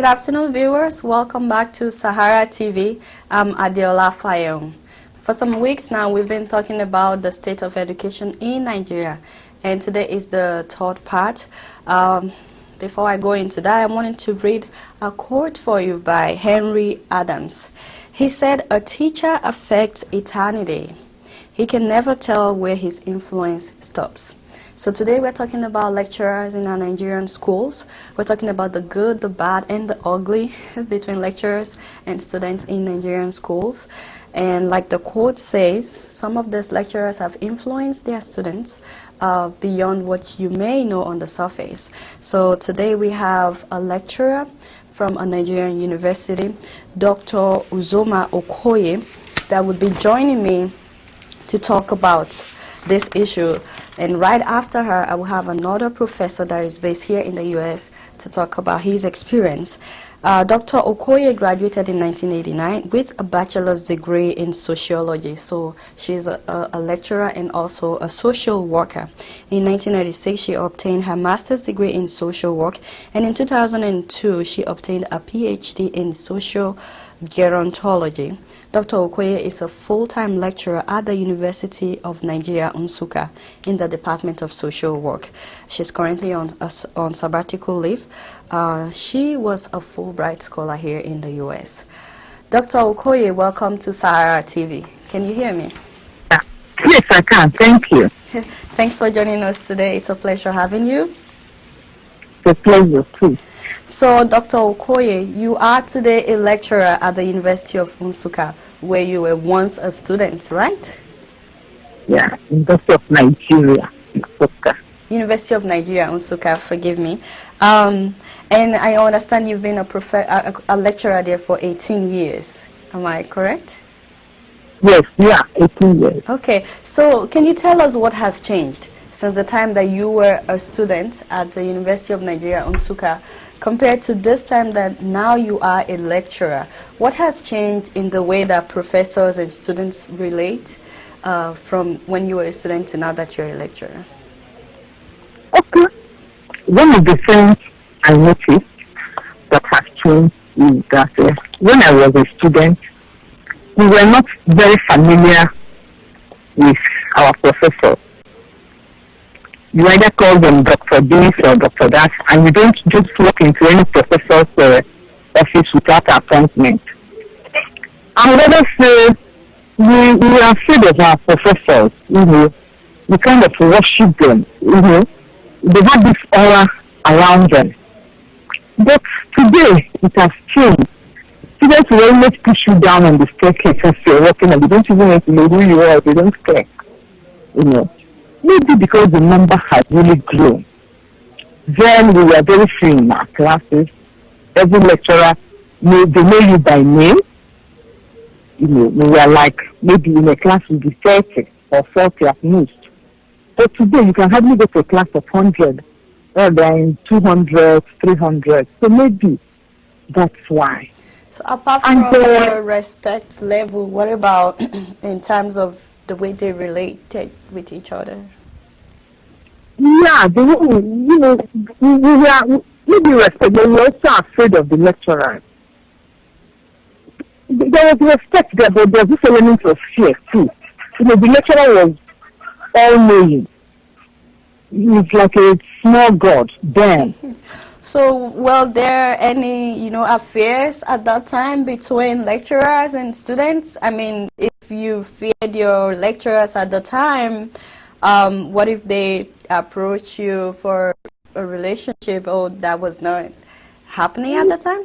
Good afternoon, viewers. Welcome back to Sahara TV. I'm Adeola Fayong. For some weeks now, we've been talking about the state of education in Nigeria, and today is the third part. Before I go into that, I wanted to read a quote for you by Henry Adams. He said, "A teacher affects eternity. He can never tell where his influence stops." So today we're talking about lecturers in our Nigerian schools. We're talking about the good, the bad, and the ugly between lecturers and students in Nigerian schools. And like the quote says, some of these lecturers have influenced their students beyond what you may know on the surface. So today we have a lecturer from a Nigerian university, Dr. Uzoma Okoye, that would be joining me to talk about this issue. And right after her, I will have another professor that is based here in the U.S. to talk about his experience. Dr. Okoye graduated in 1989 with a bachelor's degree in sociology. So she's a lecturer and also a social worker. In 1996, she obtained her master's degree in social work. And in 2002, she obtained a PhD in social gerontology. Dr. Okoye is a full-time lecturer at the University of Nigeria, Nsukka, in the Department of Social Work. She's currently on sabbatical leave. She was a Fulbright scholar here in the U.S. Dr. Okoye, welcome to Sahara TV. Can you hear me? Yes, I can. Thank you. Thanks for joining us today. It's a pleasure having you. It's a pleasure, too. So, Dr. Okoye, you are today a lecturer at the University of Nsukka, where you were once a student, right? Yeah, University of Nigeria, Nsukka. University of Nigeria, Nsukka, forgive me. And I understand you've been a lecturer there for 18 years. Am I correct? Yes, yeah, 18 years. Okay, so can you tell us what has changed since the time that you were a student at the University of Nigeria, Nsukka, compared to this time that now you are a lecturer? What has changed in the way that professors and students relate from when you were a student to now that you're a lecturer? Okay. One of the things I noticed that has changed is that when I was a student, we were not very familiar with our professors. You either call them Dr. This or Dr. That, and you don't just walk into any professor's office without appointment. I would rather say we are afraid of our professors. We kind of worship them. They have this aura around them. But today it has changed. Students will always push you down on the staircase as you're walking, and they don't even want to know who you are. They don't care. Maybe because the number has really grown. Then we were very free in our classes. Every lecturer, they know you by name. We were like, maybe in a class would be 30 or 40 at most. But today you can hardly go to a class of 100, or they're in 200, 300. So maybe that's why. So apart from the respect level, what about in terms of the way they related with each other? Yeah, we are maybe respect, but we're also afraid of the lecturers. There was respect there, but there's this element of fear too. The lecturer was all-knowing. He's like a small god then. So, were there any, affairs at that time between lecturers and students? I mean, if you feared your lecturers at the time, what if they approach you for a relationship, or that was not happening at the time?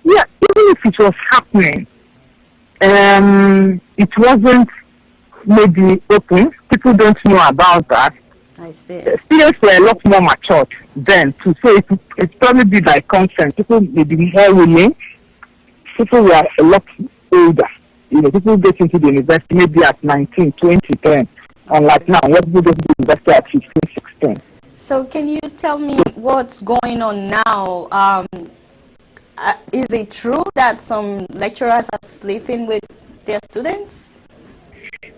Yeah, even if it was happening, it wasn't maybe open. People don't know about that. I see. Students were a lot more matured then too, so it's probably be by consent. People may be more willing. People were a lot older. People get into the university maybe at 19, 20, 10. Unlike now, what people get into the university at 15, 16. So can you tell me what's going on now? Is it true that some lecturers are sleeping with their students?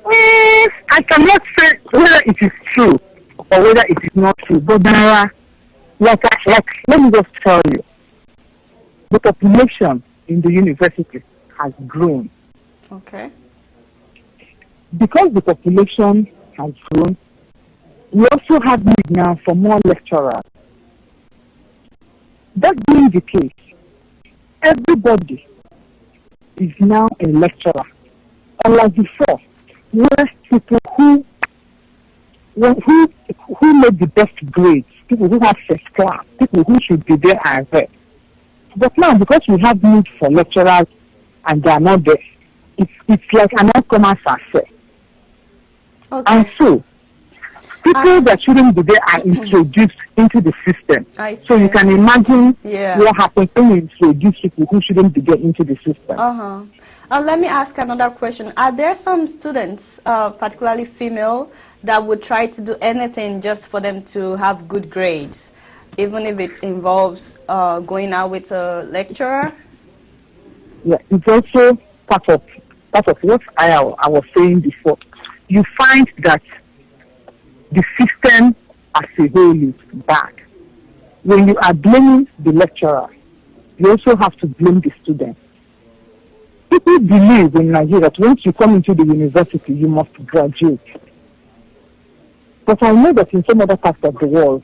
I cannot say whether it is true or whether it is not true, but there are, let me just tell you, the population in the university has grown. Okay. Because the population has grown, we also have need now for more lecturers. That being the case, everybody is now a lecturer. Unlike before, where people who made the best grades, people who have first class, people who should be there are there. But now, because we have need for lecturers and they are not there, it's like an outcome affair. Okay. And so, people that shouldn't be there are introduced into the system. So you can imagine what happens when you introduce people who shouldn't be there into the system. Let me ask another question. Are there some students, particularly female, that would try to do anything just for them to have good grades, even if it involves going out with a lecturer? Yeah, it's also part of what I was saying before. You find that the system as a whole is bad. When you are blaming the lecturer, you also have to blame the student. People believe in Nigeria that once you come into the university, you must graduate. But I know that in some other parts of the world,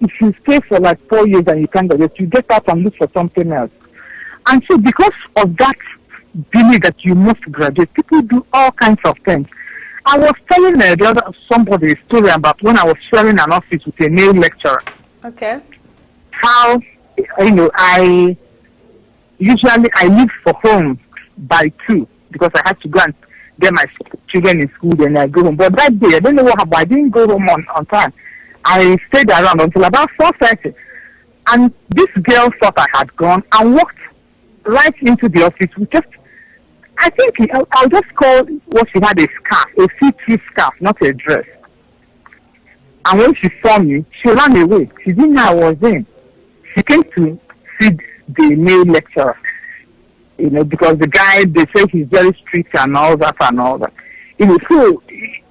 if you stay for like 4 years and you can't graduate, you get out and look for something else. And so because of that belief that you must graduate, people do all kinds of things. I was telling somebody a story about when I was sharing an office with a male lecturer. Okay. How, I leave for home by 2 because I had to go and get my children in school, then I go home. But that day, I don't know what happened. I didn't go home on time. I stayed around until about 4:30. And this girl thought I had gone and walked right into the office with just, I think I'll just call what she had a scarf, a see-through scarf, not a dress. And when she saw me, she ran away. She didn't know I was in. She came to see the male lecturer, because the guy, they say he's very strict and all that. So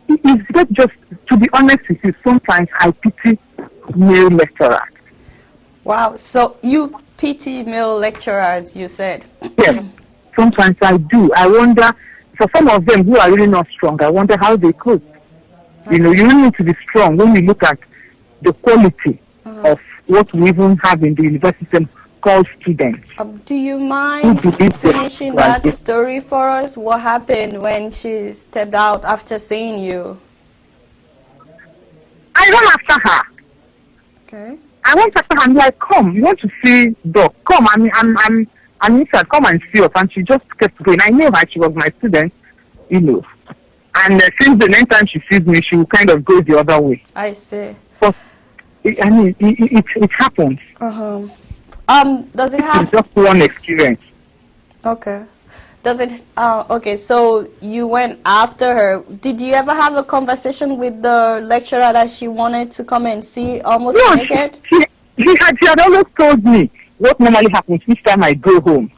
it's not just, to be honest with you, sometimes I pity male lecturers. Wow, so you pity male lecturers, you said? Yes. Sometimes I do. I wonder, for some of them who are really not strong, I wonder how they cope. You really need to be strong when you look at the quality of what we even have in the university called students. Do you mind finishing that story for us? What happened when she stepped out after seeing you? I ran after her. Okay. I went after her and like, come, you want to see Doc? Come, I'm inside, come and see us. And she just kept going. I knew her, she was my student, And since the next time she sees me, she will kind of go the other way. I see. But it happens. Does it have... It's just one experience. Okay. Does it... okay, so you went after her. Did you ever have a conversation with the lecturer that she wanted to come and see almost naked? She had always told me what normally happens each time I go home.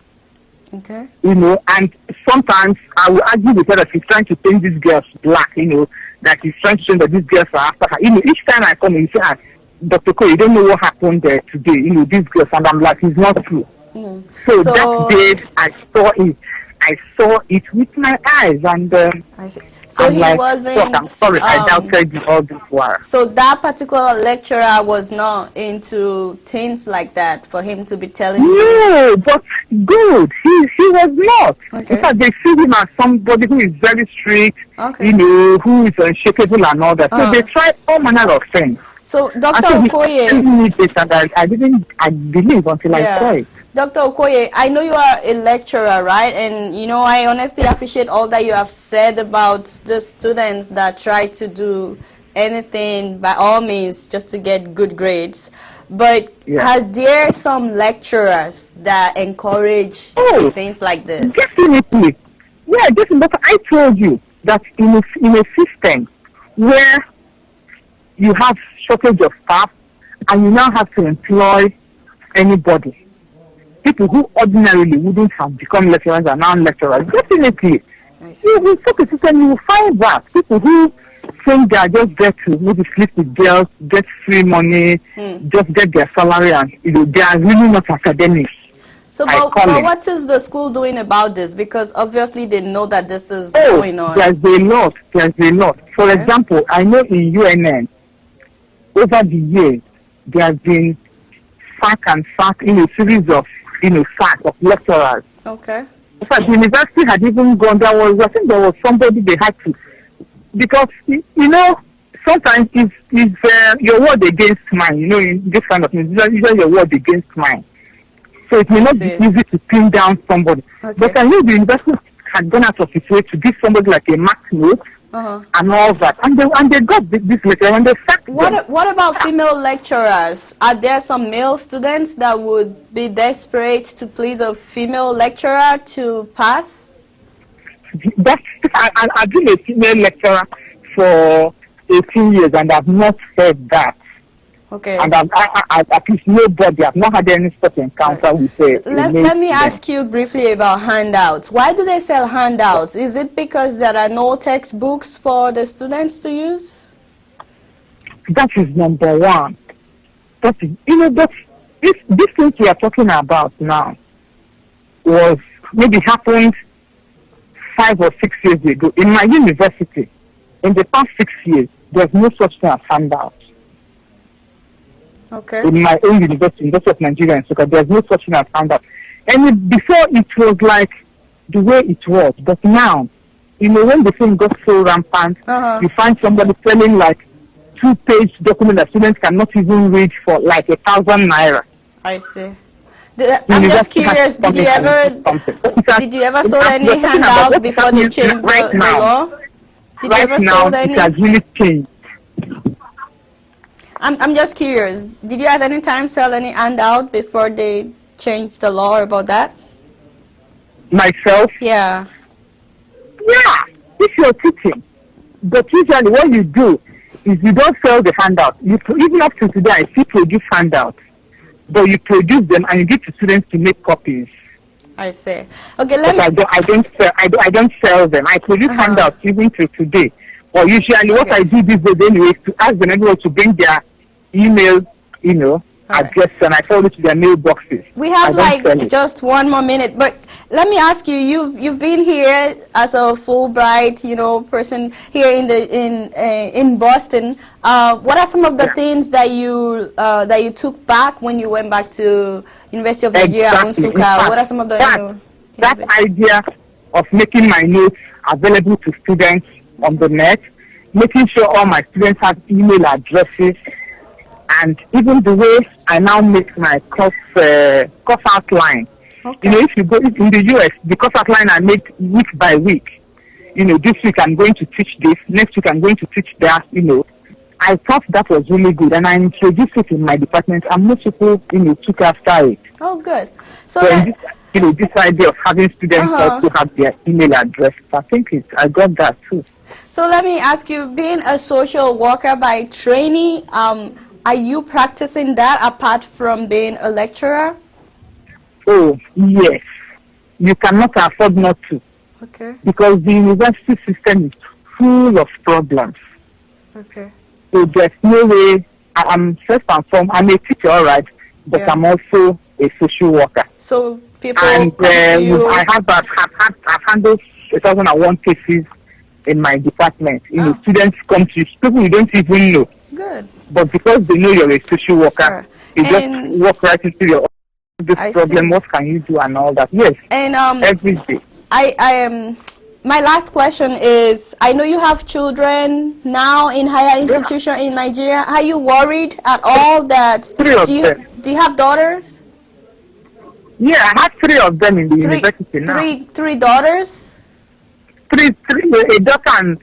Okay. And sometimes I will argue with her that she's trying to paint these girls black, that she's trying to show that these girls are after her. Each time I come and say, Dr. Okoye, you don't know what happened there today, these girls, and I'm like, it's not true. So that day I saw it with my eyes, and I see. So he wasn't... I'm sorry, I doubted you all this while. So that particular lecturer was not into things like that for him to be telling you? No, but good. He was not. Okay. Because they see him as somebody who is very strict, who is unshakable and all that. So they try all manner of things. So Dr. Okoye... I believe until I saw it. Dr. Okoye, I know you are a lecturer, right? And, I honestly appreciate all that you have said about the students that try to do anything by all means just to get good grades. But are there some lecturers that encourage things like this? Definitely. Yeah, definitely. But I told you that in a system where you have shortage of staff and you now have to employ anybody, people who ordinarily wouldn't have become lecturers are now lecturers. Definitely. In such a system, you will find that people who think they are just there to maybe sleep with girls, get free money, just get their salary, and they are really not academics. So, but what is the school doing about this? Because obviously they know that this is going on. There's a lot. There's a lot. For example, I know in UNN, over the years, there has been sack and sack in a series of, sack of lecturers. Okay. In fact, the university had even gone, I think there was somebody they had to, because, sometimes it's your word against mine, in this kind of thing, usually your word against mine. So it may not be easy to pin down somebody. Okay. But I know the university had gone out of its way to give somebody like a max note and all that. And they got this lecturer and they sacked them. What about female lecturers? Are there some male students that would be desperate to please a female lecturer to pass? I've been a female lecturer for 18 years and I've not heard that. Okay. And at least nobody, I've not had any such encounter with a Let me ask you briefly about handouts. Why do they sell handouts? Is it because there are no textbooks for the students to use? That is number one. That is, this thing we are talking about now was maybe happened 5 or 6 years ago. In my university, in the past 6 years, there's no such thing as handouts. Okay. In my own university, University of Nigeria and Soka, there's no such thing as handout. And before it was like the way it was, but now, when the thing got so rampant, you find somebody selling like 2-page document that students cannot even read for like 1,000 naira. I see. I'm just curious. Did you ever sold any handouts before they changed the law? Did you ever sold any? It has really changed. I'm just curious. Did you at any time sell any handout before they changed the law about that? Myself? Yeah. Yeah, if you're teaching. But usually what you do is you don't sell the handout. Even up to today, I still produce handouts. But you produce them and you give to students to make copies. I see. Okay, let me. I don't sell them. I produce handouts even to today. But usually what I do these days anyway is to ask them everyone to bring their email, address, and I forward it to their mailboxes. We have just 1 more minute, but let me ask you: you've been here as a Fulbright, person here in Boston. What are some of the things that you took back when you went back to University of Nigeria, Nsukka? What are some of the that idea of making my notes available to students on the net, making sure all my students have email addresses, and even the way I now make my course outline. Okay. If you go in the US, the course outline I make week by week. This week I'm going to teach this, next week I'm going to teach that. I thought that was really good, and I introduced it in my department, and most people, took after it. Oh, good. So this idea of having students also have their email address, I think I got that too. So let me ask you, being a social worker by training, are you practicing that apart from being a lecturer? Oh, yes. You cannot afford not to. Okay. Because the university system is full of problems. Okay. So there's no way. I'm first and foremost, I'm a teacher, all right, but I'm also a social worker. So people and I've handled 1,001 cases in my department. Students come to you, people you don't even know. Good. But because they know you're a social worker, you just walk right into your problem. What can you do and all that? Yes. And every day. I am. My last question is: I know you have children now in higher institution in Nigeria. Are you worried at all that? 3 of them. Do you have daughters? Yeah, I have 3 of them in the university now. Three daughters. Three. A daughter and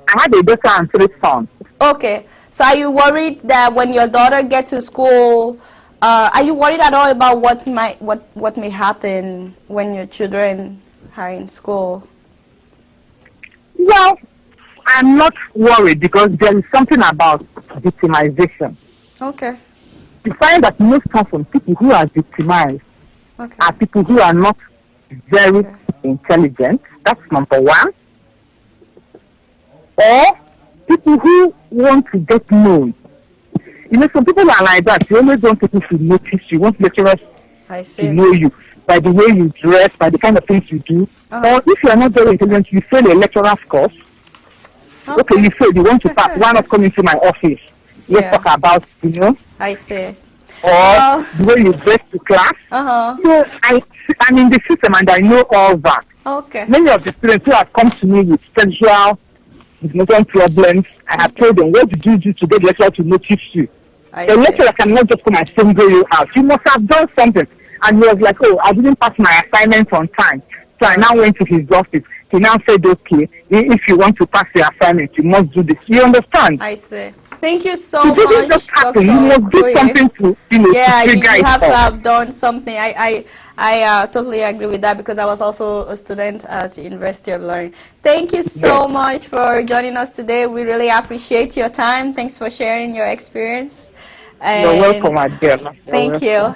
I had a daughter and 3 sons. Okay. So are you worried that when your daughter gets to school, are you worried at all about what may happen when your children are in school? Well, I'm not worried because there is something about victimization. Okay. You find that most often people who are victimized are people who are not very intelligent. That's number one. Or people who want to get known. Some people are like that. You always want people to notice you. Want lecturers I see. to know you by the way you dress, by the kind of things you do. Or if you are not very intelligent, you fail a lecturer's course. Okay, you fail, you want to pass. Why not come into my office? Let's talk about, you know. I see. Or the way you dress to class. So I'm in the system and I know all that. Okay. Many of the students who have come to me with sexual problems, I have told them, what did you do to get the lecturer to notice you? The lecturer cannot just come and single you out. You must have done something. And he was like, oh, I didn't pass my assignment on time. So I now went to his office. He now said, okay, if you want to pass the assignment, you must do this. You understand? I see. Thank you so much, Dr. You must do something to, you know, yeah, to you have to have done something. I totally agree with that because I was also a student at the University of Learning. Thank you so much for joining us today. We really appreciate your time. Thanks for sharing your experience. You're welcome, Adela. Thank you.